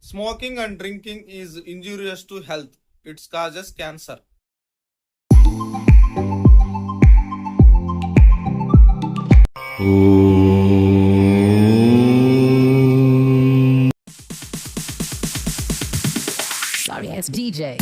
Smoking and drinking is injurious to health. It causes cancer. Sorry, it's DJ.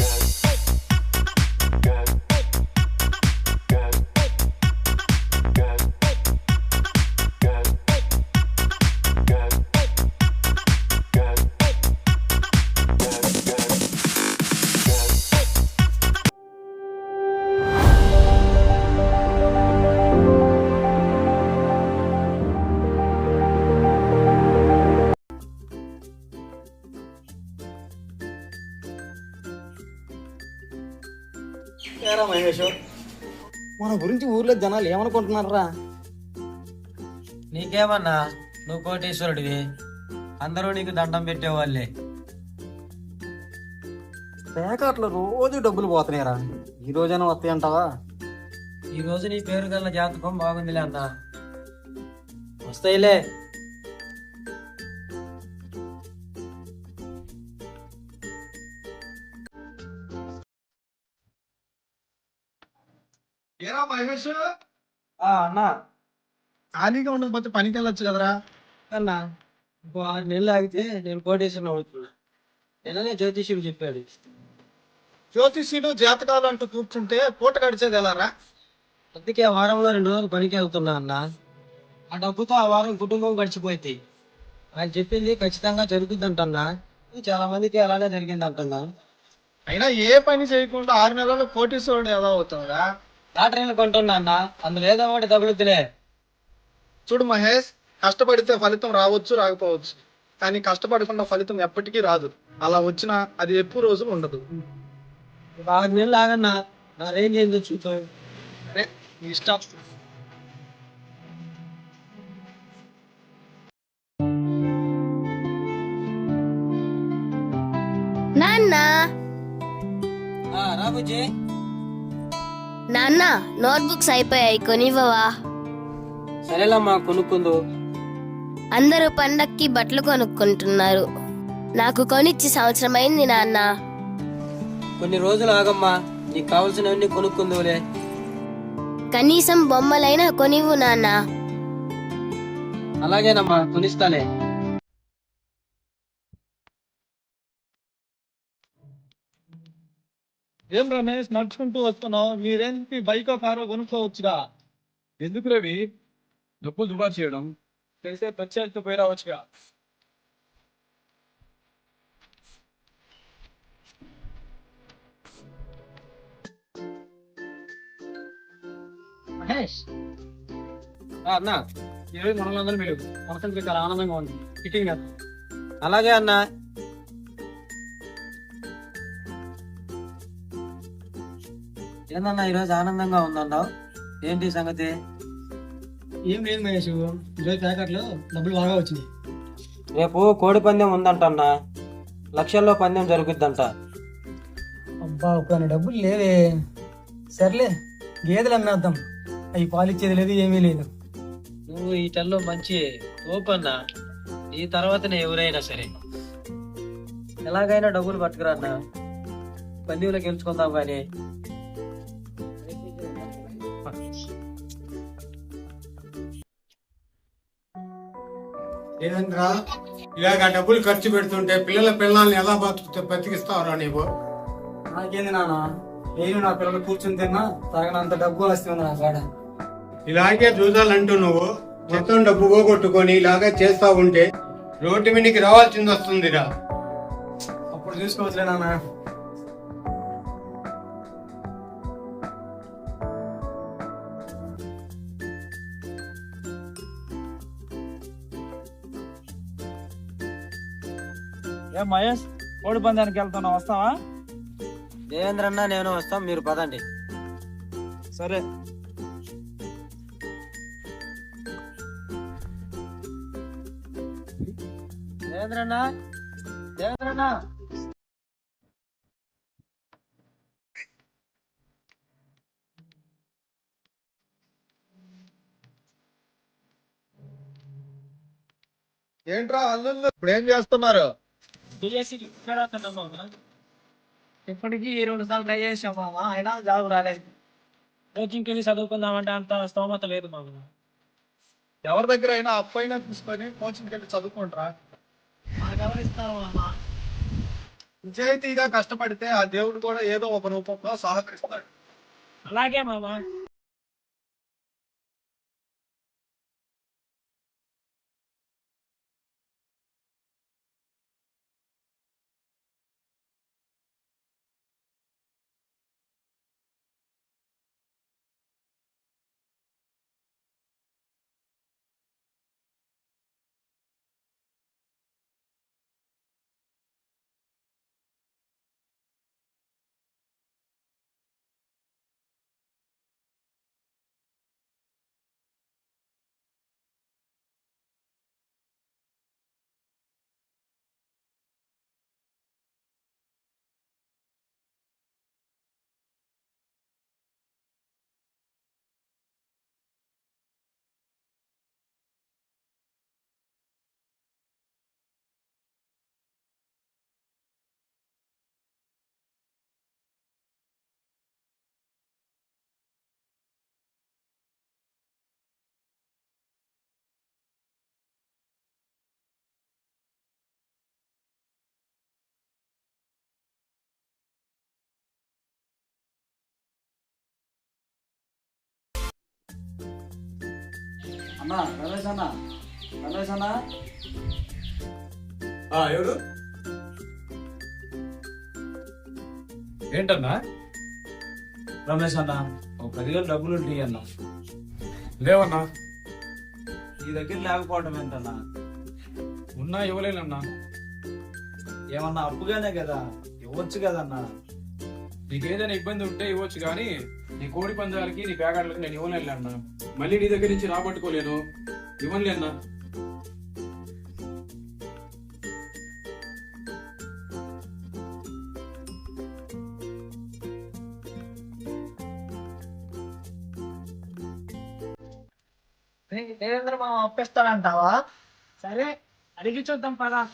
ఏరా మహేష్, మన గురించి ఊర్లో జనాలు ఏమనుకుంటున్నారా? నీకేమన్నా, నువ్వు కోటేశ్వరుడివి, అందరూ నీకు దండం పెట్టేవాళ్ళే. పేకాట్లో రోజు డబ్బులు పోతున్నాయిరా, ఈ రోజైనా వస్తాయి అంటావా? ఈ రోజు నీ పేరు గల జాతకం బాగుందిలే అన్న, వస్తాయిలే. ఏరా మహేష్, అన్నా ఖాళీగా ఉండకపోతే పనికి వెళ్ళొచ్చు కదరా? అన్నా, ఇంకో 6 నెలలు ఆగితే నేను కోటేశ్వరం అవుతున్నా. నిన్ననే జ్యోతిష్యుడు చెప్పాడు. జ్యోతిష్యుడు జాతకాలు అంటూ కూర్చుంటే పూట గడిచేది ఎలారా? అందుకే ఆ వారంలో 2 రోజులు పనికి వెళ్తున్నా అన్న. ఆ డబ్బుతో ఆ వారం కుటుంబం గడిచిపోయింది. ఆయన చెప్పింది ఖచ్చితంగా జరుగుతుందంటన్నా. చాలా మందికి అలానే జరిగింది అంటున్నా. అయినా ఏ పని చేయకుండా 6 నెలలు కోటీశ్వరుడు ఎలా అవుతుందా? లాటరీలు కొంటున్నా అన్న, అందులో ఏదో ఒకటి తగులుతులే. చూడు మహేష్, కష్టపడితే ఫలితం రావచ్చు రాకపోవచ్చు, కానీ కష్టపడకుండా ఫలితం ఎప్పటికీ రాదు. అలా వచ్చినా అది ఎక్కువ రోజులు ఉండదు. 6 నెలలు ఆగన్నా, నా రేంజ్ ఏందో చూద్దాం. అరే నీ ఇష్టం. నాన్న రాబుజీ, నాన్న నోట్బుక్స్ అయిపోయాయి, కొనివ్వవా? సరేలమ్మా, కొనుక్కుందు. అందరూ పండక్కి బట్టలు కొనుక్కుంటున్నారు, నాకు కొనిచ్చి సంవత్సరం అయింది నాన్న. కొన్ని రోజులు ఆగమ్మా, నీకు కావాల్సినవన్నీ కొనుక్కుందులే. కనీసం బొమ్మలైనా కొనివ్వు నాన్న. అలాగేనమ్మా, కొనిస్తాలే. ఏం రమేష్, నడుచుకుంటూ వస్తున్నావు? మీరేంటి బైక్ కారో కొనుక్కోవచ్చుగా? ఎందుకు రవి డబ్బులు దుబారా చేయడం? చేసే పచ్చేస్తూ పోయి రావచ్చుగా. మహేష్, అన్న, ఈరోజు మనలందరూ మీరు మనసుకి చాలా ఆనందంగా ఉంది. ఫిట్టింగ్ చేద్దాం. అలాగే అన్న. ఏందన్నా ఈరోజు ఆనందంగా ఉందన్నావు, ఏంటి సంగతి? ఏం లేదు మహేష్, ఈరోజు పేకాట్లో డబ్బులు బాగా వచ్చినాయి. రేపు కోడి పందెం ఉందంటన్నా, లక్షల్లో పందెం జరుగుద్దంట. అబ్బా, ఒక డబ్బులు లేవే. సర్లే, గేదెలు అమ్మేద్దాం, అవి పాలిచ్చేది లేదు, ఏమీ లేదు. నువ్వు ఈ టల్లో మంచి ఓపన్నా, ఈ తర్వాతనే ఎవరైనా సరే. ఎలాగైనా డబ్బులు పట్టుకురా అన్న, పందెంలో గెలుచుకుందాం. కానీ ఏంద్రా, ఇలాగ డబ్బులు ఖర్చు పెడుతుంటే పిల్లల్ని ఎలా బతికిస్తావురా నీవు? నాకేంది నాన్న, నేను నా పిల్లలు కూర్చుని తిన్నా తాగనంత డబ్బు వస్తుంది నా కాడ. ఇలాగే చూడాలంటూ నువ్వు మొత్తం డబ్బు పోగొట్టుకొని ఇలాగే చేస్తా ఉంటే రోడ్డు మీదకి రావాల్సింది వస్తుందిరా. అప్పుడు చూసుకోవచ్చులే నాన్న. ఏం మహేష్, కోడి పందానికి వెళ్తున్నావు, వస్తావా? దేవేంద్ర అన్న నేను వస్తాం, మీరు పదండి. సరే. దేవేంద్ర అన్న, దేవేంద్ర అన్న. ఏంట్రా అల్లుళ్ళు, ఇప్పుడు ఏం చేస్తున్నారు? డిఎస్సి ప్రిపేర్ అవుతున్నా మామ. ఇప్పటికీ 2 సార్లు ట్రై చేసాం మామ, అయినా జాబ్ రాలేదు. కోచింగ్కి వెళ్ళి చదువుకుందామంటే అంత స్తోమత లేదు మామ. ఎవరి దగ్గర అయినా అప్పు అయినా తీసుకొని కోచింగ్కి వెళ్ళి చదువుకుంటారా? మాకు ఎవరు ఇస్తారు మామ? నిజాయితీగా కష్టపడితే ఆ దేవుడు కూడా ఏదో ఒక రూపంలో సహకరిస్తాడు. అలాగే మామ. అన్నా రమేష్ అన్న, రమేష్ అన్న. ఎవరు? ఏంటన్నా? రమేష్ అన్న, ఒక 10,000 డబ్బులు ఉంటాయి అన్న. లేవన్నా. నీ దగ్గర లేకపోవడం ఏంటన్నా? ఉన్నా ఇవ్వలేనన్నా. ఏమన్నా అప్పుగానే కదా, ఇవ్వచ్చు కదన్నా. నీకేదైనా ఇబ్బంది ఉంటే ఇవ్వచ్చు, కానీ నీ కోడి పందాలకి నీ పేకాటలకి నేను ఇవ్వలేను అన్నా. మళ్ళీ నీ దగ్గర నుంచి రాబట్టుకోలేను, ఇవ్వలేనా. దేవేంద్ర మామ అప్పిస్తాడంటావా? సరే, అడిగి చూద్దాం పదా.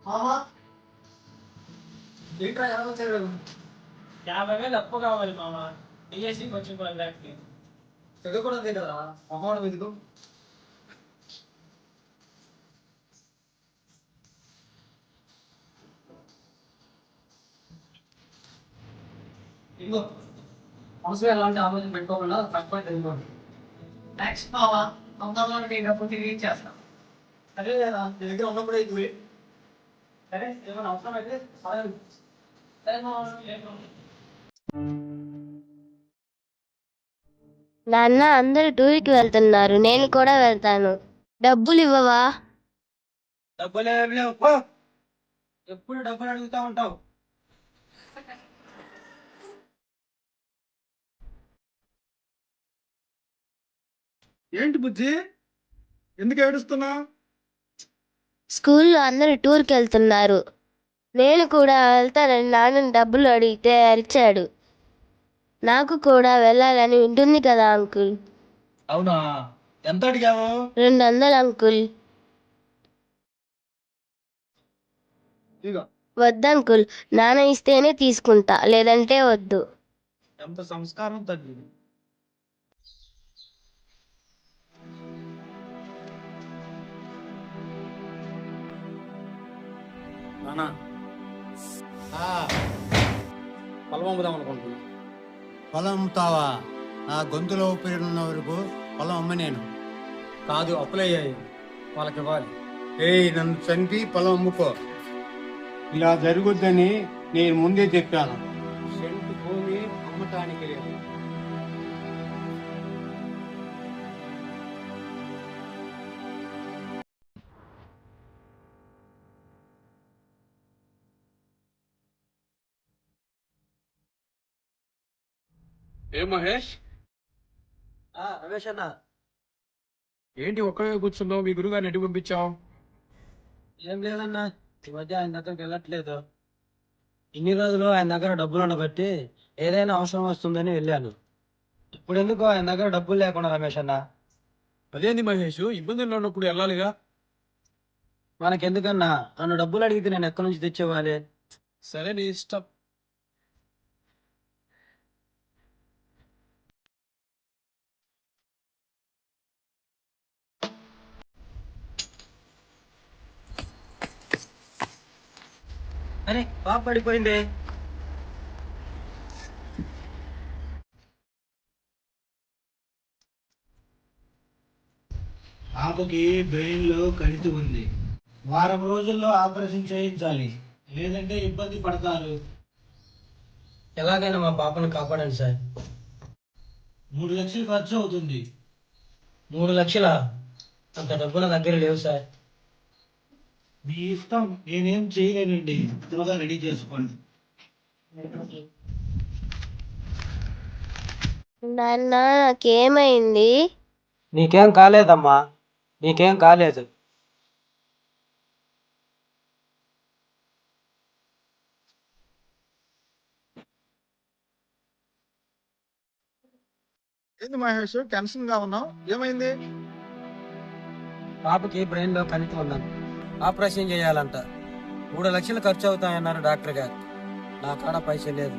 మామా, ఏంట్రా ఎలా వచ్చారు? 50,000 అప్పు కావాలి మామ, డిఎస్సి కొంచెం వెళ్ళడానికి. చదువుకోవడం కదా మొహం ఎందుకు? ఇదిగో, మనసులో ఎలాంటి ఆలోచన పెట్టుకోకుండా కష్టపడి తెలుసుకోండి. థ్యాంక్స్ మావా, తొందరలో డబ్బు తిరిగి ఇచ్చేస్తాం. సరే లేదా, నీ దగ్గర ఉన్నప్పుడే ఇవి. సరే, ఏమైనా అవసరం అయితే సరే మావా. నాన్న అందరూ టూర్కి వెళ్తున్నారు, నేను కూడా వెళ్తాను. డబ్బులు ఇవ్వవా? డబ్బులు ఏమి లేవు, పో. ఎప్పుడు డబ్బులు అడుగుతా ఉంటావు. ఏంటి బుజ్జి, ఎందుకు ఏడుస్తున్నా? స్కూల్లో అందరూ టూర్కి వెళ్తున్నారు, నేను కూడా వెళ్తానని నాన్నని డబ్బులు అడిగితే అరిచాడు. నాకు కూడా వెళ్ళాలని ఉంటుంది కదా అంకుల్. అవునా, ఎంత అడిగావు? 200 అంకుల్. ఇదిగో. వద్దంకుల్, నాన్న ఇస్తేనే తీసుకుంటా, లేదంటే వద్దు. ఎంత సంస్కారం తల్లి. నానా, పొలం అమ్ముదాం అనుకుంటున్నా. పొలం అమ్ముతావా? నా గొంతులో ఊపిరిన్న వరకు పొలం అమ్మనేను. కాదు, అప్పులయ్యాయి, వాళ్ళకి ఇవ్వాలి. నన్ను చంపి పొలం అమ్ముకో. ఇలా జరుగుద్దని నేను ముందే చెప్పాను. సెంటు భూమి అమ్మటానికి లేదు. ఏం మహేష్, రమేష్ అన్న, ఏంటి ఒక్కడే కూర్చున్నావు? మీ గురుగారిని ఎటు పంపించావు? ఏం లేదన్నా, ఈ మధ్య ఆయన దగ్గరికి వెళ్ళట్లేదు. ఇన్ని రోజులు ఆయన దగ్గర డబ్బులు ఉండబట్టి ఏదైనా అవసరం వస్తుందని వెళ్ళాను. ఇప్పుడు ఎందుకు ఆయన దగ్గర డబ్బులు లేకుండా రమేష్ అన్న? అదేంది మహేష్, ఇబ్బందుల్లో ఉన్నప్పుడు వెళ్ళాలిగా. మనకెందుకన్నా, నన్ను డబ్బులు అడిగితే నేను ఎక్కడి నుంచి తెచ్చేవాలి? సరే నీ ఇష్టం. అరే పాప పడిపోయింది. పాపకి బ్రెయిన్ లో కణితి ఉంది. వారం రోజుల్లో ఆపరేషన్ చేయించాలి, లేదంటే ఇబ్బంది పడతారు. ఎలాగైనా మా పాపను కాపాడండి సార్. 3 లక్షలు ఖర్చు అవుతుంది. 3 లక్షలా? అంత డబ్బు నా దగ్గర లేవు సార్. మీ ఇష్టం, నేనేం చేయలేనండి. త్వరగా రెడీ చేసుకోండి. నాన్న నాకేమైంది? నీకేం కాలేదమ్మా, నీకేం కాలేదు. ఏంది మహేష్, టెన్షన్ గా ఉన్నావు? ఏమైంది? పాపకి బ్రెయిన్ లో కణితి ఉందంట, ఆపరేషన్ చేయాలంట. 3 లక్షలు ఖర్చు అవుతాయన్నారు డాక్టర్ గారు. నా కాడ పైసలు లేదు,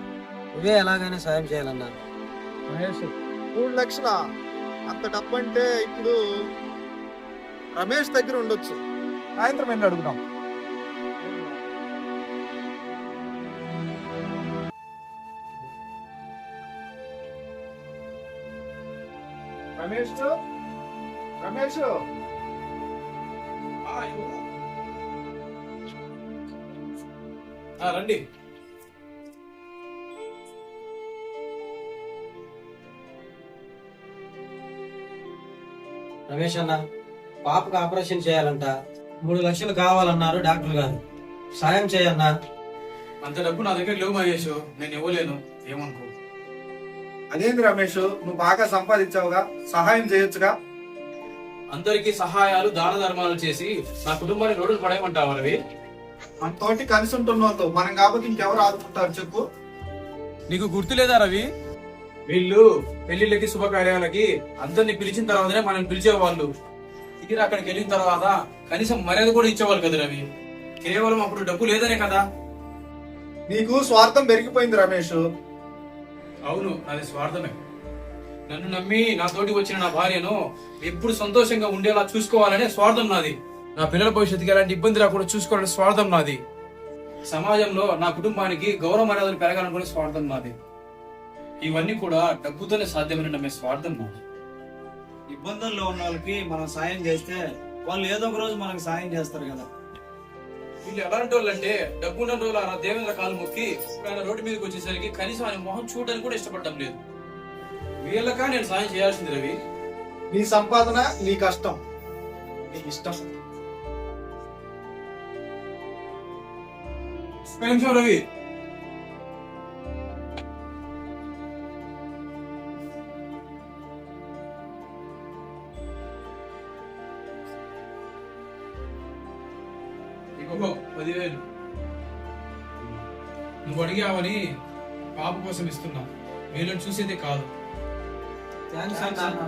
నువ్వే ఎలాగైనా సాయం చేయాలన్నారు. మహేష్, 3 లక్షల అంత డబ్బు అంటే ఇప్పుడు రమేష్ దగ్గర ఉండొచ్చు. సాయంత్రం వెళ్ళి అడుగుదాం. రమేష్, రమేష్, రండి. రమేష్ అన్న, పాపకు ఆపరేషన్ చేయాలంట. 3 లక్షలు కావాలన్నారు డాక్టర్ గారు. సాయం చేయన్నా. అంత డబ్బు నా దగ్గర లేవు మహేష్, నేను ఇవ్వలేను, ఏమనుకో. అదేంది రమేష్, నువ్వు బాగా సంపాదించావుగా, సహాయం చేయొచ్చుగా. అందరికీ సహాయాలు దాన ధర్మాలు చేసి నా కుటుంబాన్ని రోడ్డు పడేయమంటావా రవి? మన తోటి కలిసి ఉంటున్న వాళ్ళతో మనం కాబట్టి ఇంకెవరు ఆదుకుంటారు చెప్పు. నీకు గుర్తు లేదా రవి? వీళ్ళు పెళ్లిళ్ళకి శుభకార్యాలకి అందరిని పిలిచిన తర్వాతనే మనం పిలిచేవాళ్ళు. తీరా అక్కడికి వెళ్ళిన తర్వాత కనీసం మర్యాద కూడా ఇచ్చేవాళ్ళు కదా రవి. కేవలం అప్పుడు డబ్బు లేదనే కదా. నీకు స్వార్థం పెరిగిపోయింది రమేష్. అవును, అది స్వార్థమే. నన్ను నమ్మి నా తోటి వచ్చిన నా భార్యను ఎప్పుడు సంతోషంగా ఉండేలా చూసుకోవాలనే స్వార్థం నాది. నా పిల్లల భవిష్యత్తుకి ఎలాంటి ఇబ్బంది రాకుండా చూసుకోవాలనే స్వార్థం నాది. సమాజంలో నా కుటుంబానికి గౌరవ మర్యాదలు పెరగాలనుకునే స్వార్థం నాది. ఇవన్నీ కూడా డబ్బుతోనే సాధ్యమని నమ్మే స్వార్థం నాది. ఇబ్బందుల్లో ఉన్న వాళ్ళకి మనం సాయం చేస్తే వాళ్ళు ఏదో ఒక రోజు మనకు సాయం చేస్తారు కదా. వీళ్ళు ఎలాంటి వాళ్ళు అంటే, డబ్బు ఉన్న రోజులు ఆ దేవేంద్ర కాలు మొక్కి ఆయన రోడ్డు మీదకి వచ్చేసరికి కనీసం ఆయన మొహం చూడడానికి కూడా ఇష్టపడటం లేదు. వీళ్ళకా నేను సాయం చేయాల్సింది రవి. నీ సంపాదన, నీ కష్టం, నీ ఇష్టం. ఒక్క నిమిషం రవి. ఇదిగో 10,000 నువ్వు అడిగావని పాప కోసం ఇస్తున్నా, వీళ్ళని చూసేదే కాదు. థ్యాంక్స్ అన్న.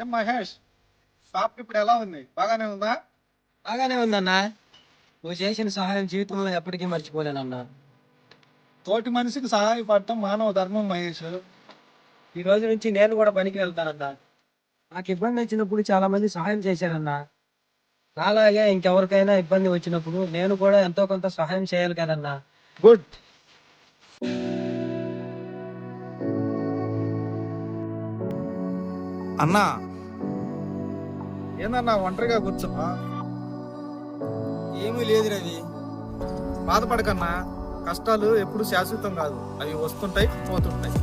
ఏం మహేష్, పాపకి ఇప్పుడు ఎలా ఉంది? బాగానే ఉందా? బాగానే ఉందన్నా. నువ్వు చేసిన సహాయం జీవితంలో ఎప్పటికీ మర్చిపోలేనన్నా. తోటి మనిషికి సహాయపడటం మానవ ధర్మం మహేష్. ఈ రోజు నుంచి నేను కూడా పనికి వెళ్తానన్నా. నాకు ఇబ్బంది వచ్చినప్పుడు చాలా మంది సహాయం చేశారన్నా. నాలాగే ఇంకెవరికైనా ఇబ్బంది వచ్చినప్పుడు నేను కూడా ఎంతో కొంత సహాయం చేయాలి కదన్నా. గుడ్. అన్నా, ఏందన్నా ఒంటరిగా కూర్చున్నా? ఏమీ లేదు రవి. బాధపడకన్నా, కష్టాలు ఎప్పుడు శాశ్వతం కాదు, అవి వస్తుంటాయి పోతుంటాయి.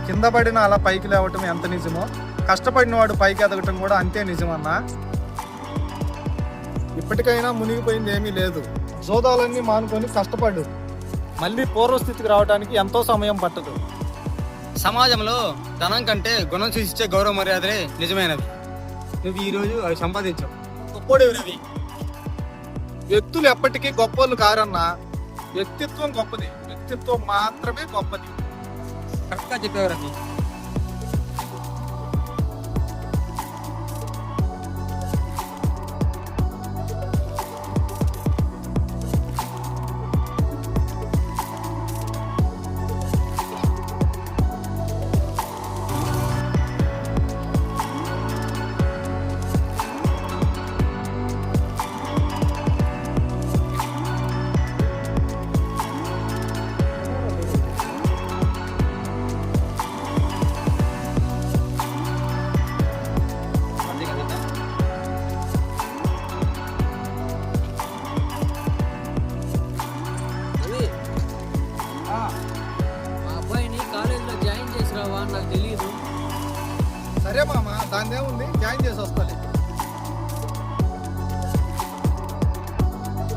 కింద పడిన అలా పైకి లేవటం ఎంత నిజమో, కష్టపడిన వాడు పైకి ఎదగటం కూడా అంతే నిజమన్నా. ఇప్పటికైనా మునిగిపోయింది ఏమీ లేదు. జోదాలన్నీ మానుకొని కష్టపడు. మళ్ళీ పూర్వస్థితికి రావడానికి ఎంతో సమయం పట్టదు. సమాజంలో ధనం కంటే గుణం చూసిచ్చే గౌరవ మర్యాదలే నిజమైనవి. నువ్వు ఈ రోజు అవి సంపాదించావు. గొప్పోడివి రవి. వ్యక్తులు ఎప్పటికీ గొప్పోళ్ళు కారన్నా. వ్యక్తిత్వం గొప్పది, వ్యక్తిత్వం మాత్రమే గొప్పది. కరెక్ట్గా చెప్పావు రవి.